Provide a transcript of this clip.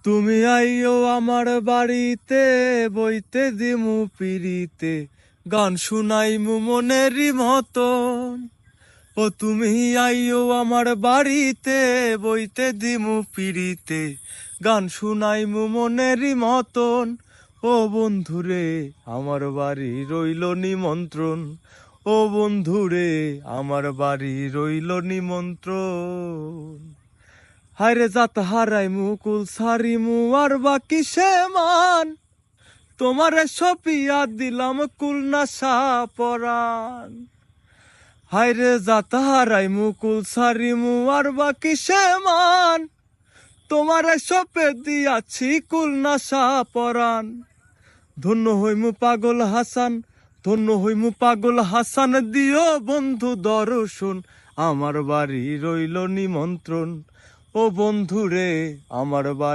তুমি আইও আমার বাড়িতে, বইতে দিমু পিড়িতে, গান শুনাইমু মনেরই মতন। ও তুমি আইও আমার বাড়িতে, বইতে দিমু পিড়িতে, গান শুনাইমু মনেরই মতন। ও বন্ধুরে আমার বাড়ি রইল নিমন্ত্রণ, ও বন্ধুরে আমার বাড়ি রইল নিমন্ত্রণ। হায়রে জাত হারাইমু কুল সারিমু আর বাকি সে মান, তোমারে সপিয়া দিলাম কুল নাশা পরাণ। হায়রে জাত হারাইমু কুল সারিমু আর বাকি সে মান, তোমারে সপে দিয়াছি কুল নাশা পরাণ। ধন্য হইমু পাগল হাসান, ধন্য হইমু পাগল হাসান, দিও বন্ধু দর্শন, আমার বাড়ি রইল নিমন্ত্রণ। ও বন্ধুরে আমার বাড়ি